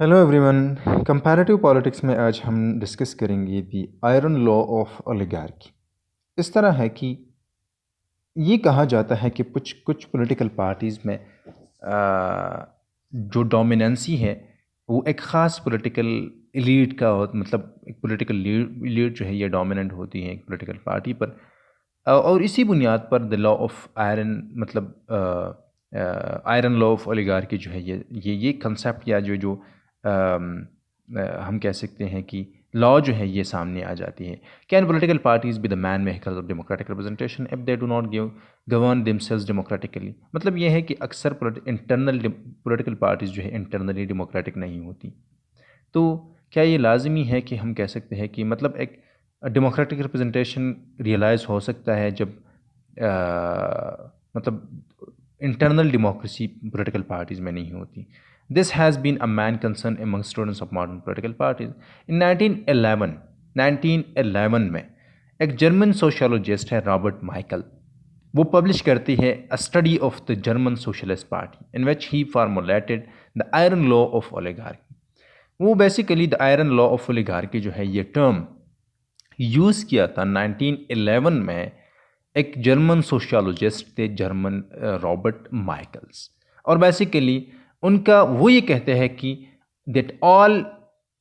Hello everyone. Comparative politics में आज हम डिस्कस करेंगे दी आयरन लॉ ऑफ ओलिगार्की। इस तरह है कि ये कहा जाता है कि कुछ कुछ पॉलिटिकल पार्टीज़ में जो डोमिनेंसी है वो एक ख़ास पॉलिटिकल एलीट का हो, मतलब एक पॉलिटिकल एलीट जो है ये डोमिनेंट होती है एक पॉलिटिकल पार्टी पर। और इसी बुनियाद पर द लॉ ऑफ आयरन, मतलब आयरन लॉ ऑफ ओलिगार्की जो है ये कंसेप्ट या जो हम कह सकते हैं कि लॉ जो है ये सामने आ जाती है। Can political parties be the man makers of democratic representation if they do not give govern themselves democratically. मतलब ये है कि अक्सर इंटरनल पॉलिटिकल पार्टीज जो है इंटरनली डेमोक्रेटिक नहीं होती। तो क्या ये लाजमी है कि हम कह सकते हैं कि मतलब एक डेमोक्रेटिक रिप्रेजेंटेशन रियलाइज़ हो सकता है जब मतलब इंटरनल डेमोक्रेसी पॉलिटिकल पार्टीज़ में नहीं होती। This has been a main concern among students of modern political parties. In 1911 में एक जर्मन सोशोलॉजिस्ट है रॉबर्ट माइकल। वो पब्लिश करती है a study of the German socialist party in which he formulated the iron law of oligarchy. वो basically the iron law of oligarchy जो है ये टर्म यूज़ किया था 1911 में एक जर्मन सोशियोलॉजिस्ट थे, जर्मन रॉबर्ट माइकल्स। और बेसिकली उनका वो ये कहते हैं कि that all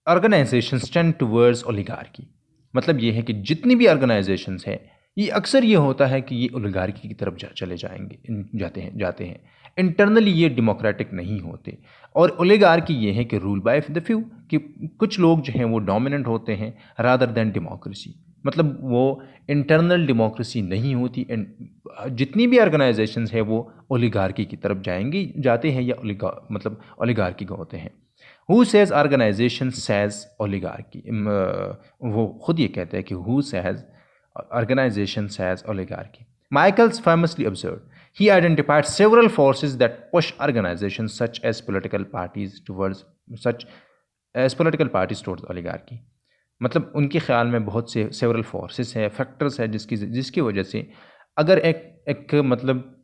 organisations tend towards oligarchy. मतलब ये है कि जितनी भी ऑर्गेनाइजेशंस हैं ये अक्सर ये होता है कि ये ओलिगार्की की तरफ चले जाते हैं इंटरनली ये डेमोक्रेटिक नहीं होते। और ओलिगार्की ये है कि रूल बाय द फ्यू, कि कुछ लोग जो हैं वो डोमिनेंट होते हैं रादर देन डेमोक्रेसी। मतलब वो इंटरनल डेमोक्रेसी नहीं होती। जितनी भी ऑर्गेनाइजेशंस है वो ओलिगार्की की तरफ जाते हैं या मतलब ओलिगार्की का होते हैं। Who says organisation says oligarchy. वो खुद ये कहते हैं कि who says organisation says oligarchy. Michaels famously observed, he identified several forces that push organizations such as political parties towards oligarchy। मतलब उनके ख्याल में बहुत से सेवरल फोर्सेस है, फैक्टर्स है जिसकी वजह से अगर एक मतलब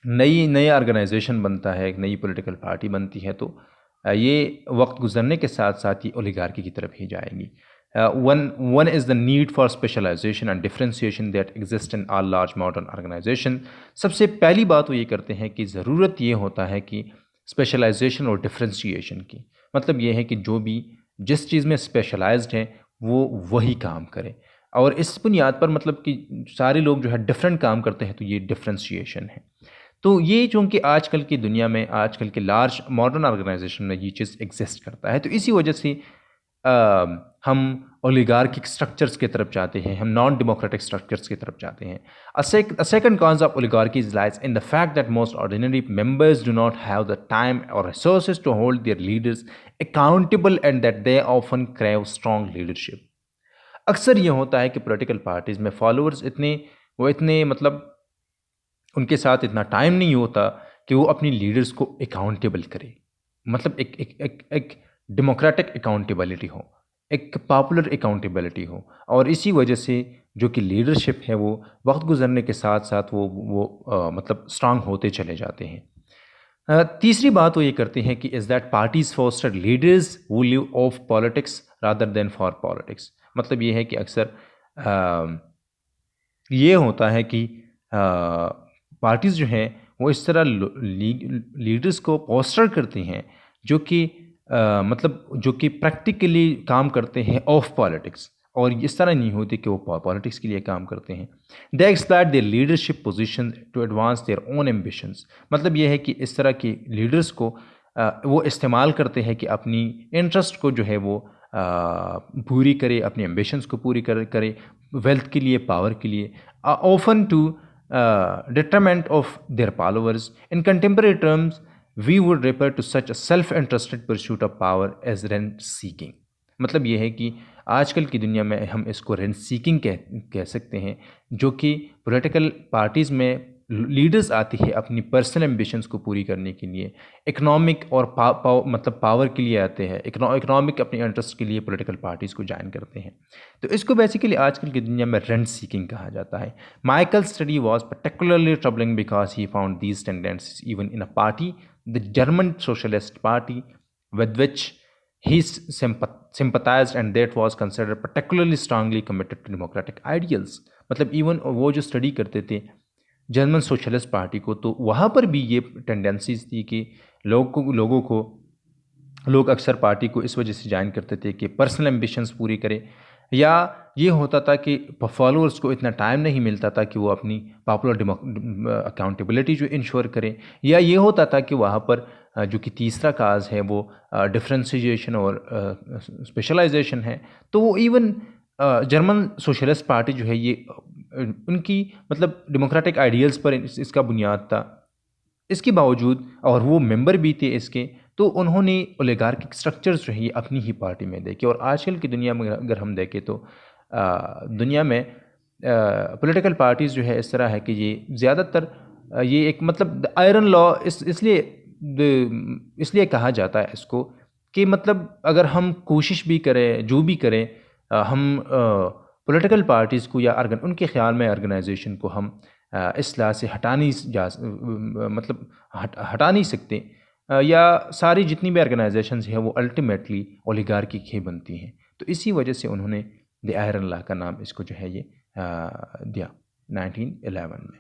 नई ऑर्गेनाइजेशन बनता है, एक नई पॉलिटिकल पार्टी बनती है, तो ये वक्त गुजरने के साथ साथ ही ओलिगार्की की तरफ ही जाएगी। One is the need for specialisation and differentiation that exist in all large modern organisation. सबसे पहली बात वो ये करते हैं कि ज़रूरत ये होता है कि स्पेशलाइजेशन और डिफ्रेंसिएशन की। मतलब ये है कि जो भी जिस चीज़ में स्पेशलाइज्ड है वो वही काम करे। और इस बुनियाद पर मतलब कि सारे लोग जो है डिफरेंट काम करते हैं, तो ये डिफ्रेंसिएशन है। तो ये चूँकि आजकल की दुनिया में, आजकल के लार्ज मॉडर्न ऑर्गेनाइजेशन में ये चीज़ एग्जिस्ट करता है, तो इसी वजह से हम ओलिगार्किक स्ट्रक्चर्स की तरफ जाते हैं, हम नॉन डेमोक्रेटिक स्ट्रक्चर्स की तरफ जाते हैं। A second cause of oligarchies lies in the fact that most ordinary members do not have the time or resources to hold their leaders accountable and that they often crave strong leadership। अक्सर ये होता है कि political parties में followers इतने मतलब उनके साथ इतना टाइम नहीं होता कि वो अपनी लीडर्स को अकाउंटेबल करे। मतलब एक डेमोक्रेटिक अकाउंटेबिलिटी हो, एक पॉपुलर अकाउंटेबिलिटी हो। और इसी वजह से जो कि लीडरशिप है वो वक्त गुजरने के साथ साथ वो मतलब स्ट्रांग होते चले जाते हैं। तीसरी बात वो ये करते हैं कि is that parties foster leaders who live off politics rather than for politics. मतलब ये है कि अक्सर ये होता है कि पार्टीज़ जो हैं वो इस तरह लीडर्स को पोस्टर करती हैं जो कि मतलब जो कि प्रैक्टिकली काम करते हैं ऑफ पॉलिटिक्स, और इस तरह नहीं होती कि वो पॉलिटिक्स के लिए काम करते हैं। They exploit their leadership position to advance their own ambitions. मतलब ये है कि इस तरह की लीडर्स को वो इस्तेमाल करते हैं कि अपनी इंटरेस्ट को जो है वो पूरी करे, अपनी एम्बिशंस को पूरी करे वेल्थ के लिए, पावर के लिए, often to detriment of their followers। In contemporary terms, we would refer to such a self-interested pursuit of power as rent seeking। मतलब ये है कि आजकल की दुनिया में हम इसको रेंट सीकिंग कह सकते हैं, जो कि पॉलिटिकल पार्टीज़ में लीडर्स आती है अपनी पर्सनल एम्बिशंस को पूरी करने के लिए, इकोनॉमिक और मतलब पावर के लिए आते हैं, इकोनॉमिक अपने इंटरेस्ट के लिए पॉलिटिकल पार्टीज़ को ज्वाइन करते हैं। तो इसको बेसिकली आजकल की दुनिया में रेंट सीकिंग कहा जाता है। Michael study was particularly troubling because he found these tendencies even in a party, the German socialist party, with which He sympathized and that was considered particularly strongly committed to democratic ideals. मतलब even वो जो study करते थे German socialist party को, तो वहाँ पर भी ये टेंडेंसीज थी कि लोग अक्सर पार्टी को इस वजह से ज्वाइन करते थे कि पर्सनल एम्बिशंस पूरी करें, या ये होता था कि फॉलोअर्स को इतना टाइम नहीं मिलता था कि वो अपनी पॉपुलर अकाउंटेबिलिटी जो इंश्योर करें, या ये होता था कि वहाँ पर जो कि तीसरा काज है वो डिफ्रेंशिएशन और स्पेशलाइजेशन है। तो वो इवन जर्मन सोशलिस्ट पार्टी जो है ये उनकी मतलब डेमोक्रेटिक आइडियल्स पर इसका बुनियाद था। इसके बावजूद और वो मेंबर भी थे इसके, तो उन्होंने ओलिगार्किक स्ट्रक्चर्स जो है ये अपनी ही पार्टी में देखे। और आजकल की दुनिया में अगर हम देखें तो दुनिया में पॉलिटिकल पार्टीज़ जो है इस तरह है कि ये ज़्यादातर ये एक मतलब आयरन लॉ इसलिए कहा जाता है इसको कि मतलब अगर हम कोशिश भी करें जो भी करें हम पॉलिटिकल पार्टीज़ को या उनके ख्याल में ऑर्गेनाइजेशन को हम इस लाह से हटा नहीं सकते, या सारी जितनी भी ऑर्गेनाइजेशंस हैं वो अल्टीमेटली ओलिगार्की ही बनती हैं। तो इसी वजह से उन्होंने द आयरन लॉ का नाम इसको जो है ये दिया 1911 में।